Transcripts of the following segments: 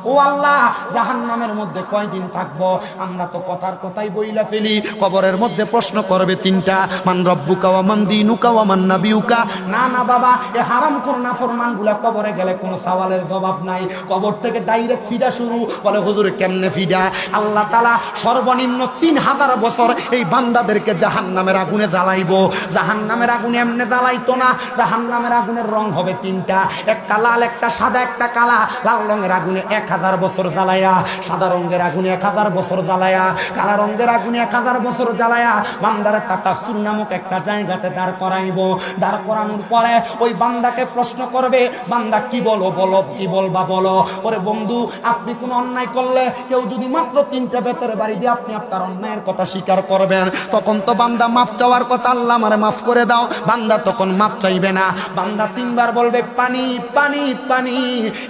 ও আল্লাহ জাহান্নামের মধ্যে কয়দিন থাকবো? আমরা তো কথার কথাই বইলা ফেলি, কবরের মধ্যে প্রশ্ন করবে তিনটা, মান রব্বুকা ওয়া মান দীনুকা ওয়া মান নাবিয়ুকা। না না বাবা, এ হারামখোর নাফরমানগুলা কবরে গেলে কোনো সওয়ালের জবাব নাই, কবর থেকে ডাইরেক্ট ফিডা শুরু। বলে হুজুর কেমনে ফিডা? আল্লাহ তাআলা সর্বনিম্ন 3000 বছর এই বান্দাদেরকে জাহান্নামের আগুনে জ্বালাইবো। জাহান্নামের আগুনে এমনি জ্বালাইতো না, জাহান্নামের আগুনের রং হবে তিনটা, একটা লাল, একটা সাদা, একটা কালা। লাল রঙের আগুনে 1000 বছর জ্বালায়া, সাদা রঙের আগুনে 1000 বছর জ্বালায়া, কালা রঙের আগুনে 1000 বছর জ্বালায়া বান্দার তাকাসুর নামক একটা জায়গাতে দাঁড় করাইব। দাঁড় করানোর পরে ওই বান্দাকে প্রশ্ন করবে, বান্দা কি বলো, বলো কি বলবা বলো। ওরে বন্ধু, আপনি কোন অন্যায় করলে কেউ যদি মাত্র 3টা বেতের বাড়ি দিয়ে আপনি আপনার অন্যায়ের কথা স্বীকার করবেন, তখন তো বান্দা মাফ চাওয়ার কথা, আল্লাহ আমারে মাফ করে দাও। বান্দা তখন মাফ চাইবে না, বান্দা 3বার বলবে পানি পানি পানি।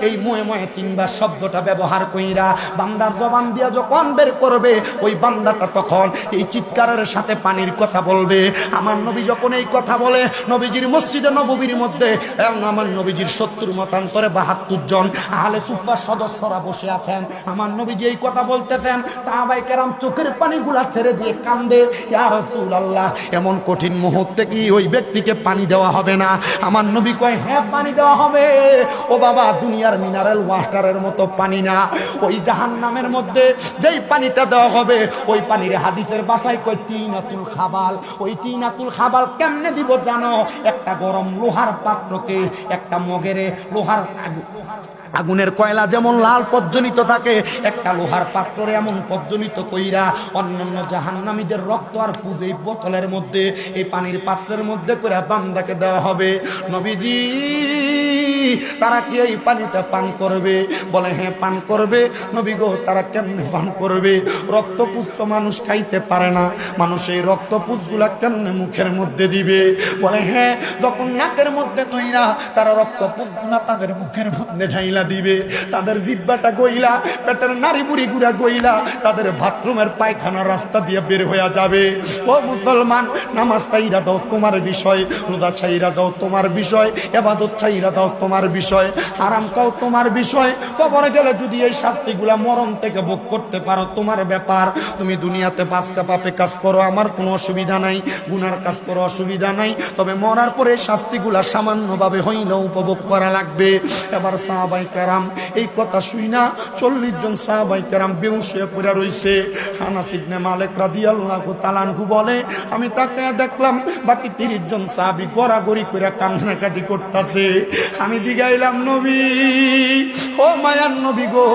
এই মুয়ে মুয়ে 3বার শব্দটা ব্যবহার কইরা বান্দার জবান দিয়া যখন বের করবে, ওই বান্দাটা তখন এই চিৎকারের সাথে পানির কথা বলবে। আমার নবী যখন এই কথা বলে, নবীজির মসজিদে নববীর মধ্যে আমার নবীজির 70 মতান্তরে 72 জন আহলে সুফফার সদস্যরা বসে আছেন। আমার নবীজি এই কথা বলতেছেন, সাহাবায়ে কেরাম চোখের পানিগুলা ছেড়ে দিয়ে কান্দে, ইয়া রাসূলুল্লাহ এমন কঠিন মুহূর্তে কি ওই ব্যক্তিকে পানি দেওয়া হবে না? আমার নবী কয় হ্যাঁ পানি দেওয়া হবে। ও বাবা, দুনিয়ার মিনারেল ওয়াটারের মতো পানি না, ওই জাহান্নামের মধ্যে যেই পানিটা দেওয়া হবে, ওই পানির হাদিসের ভাষায় কয় তিনাতুল খাবাল। ওই তিনাতুল খাবাল কেমনে দিব জানো? একটা গরম লোহার পাত্রকে, একটা মগেরে লোহার আগুনের কয়লা যেমন লাল প্রজ্বলিত থাকে, একটা লোহার পাত্রে এমন প্রজ্বলিত কইরা অন্যান্য জাহান্নামীদের রক্ত আর পুজে বোতলের মধ্যে, এই পানির পাত্রের মধ্যে করে বান্দাকে দেওয়া হবে। নবীজি তারা কি এই পানিটা পান করবে? বলে হ্যাঁ পান করবে। নবী গো, তারা কেমনে পান করবে? রক্তপুষ তো মানুষ খাইতে পারে না, মানুষ এই রক্তপুষগুলা কেমনে মুখের মধ্যে দিবে? বলে হ্যাঁ, যখন নাকের মধ্যে তৈরা তারা রক্তপুষগুলা তাদের মুখের মধ্যে ঢাইলা দিবে, তাদের জিহ্বাটা গইলা, পেটের নাড়ি বুড়ি গুড়া গইলা তাদের বাথরুমের পায়খানা রাস্তা দিয়ে বের হয়ে যাবে। ও মুসলমান, নামাজ ছাইরা দাও তোমার বিষয়, রোজা ছাইরা দাও তোমার বিষয়, ইবাদত ছাইরা দাও তোমার বিষয়, হারাম খাও তোমার বিষয়। কবরে গেলে যদি এই শাস্তিগুলা মরণ থেকে ভোগ করতে পারো তোমার ব্যাপার। তুমি দুনিয়াতে 5টা পাপে কাজ করো, আমার কোনো অসুবিধা নাই, গুনার কাজ করো অসুবিধা নাই, তবে মরার পরে শাস্তিগুলা সামান্যভাবে হইলেও উপভোগ করা লাগবে। এবার সাহাবায়ে কেরাম এই কথা শুই না 40 জন সাহাবায়ে কেরাম বেহুশ হয়ে পড়ে রইছে। আনাস ইবনে মালিক রাদিয়াল্লাহু তাআলা আনহু বলে, আমি তাকে দেখলাম বাকি 30 জন সাহাবী গড়াগড়ি করে কান্নাকাটি করতেছে। আমি দিগাইলাম, নবী ও মায়ার নবী গো,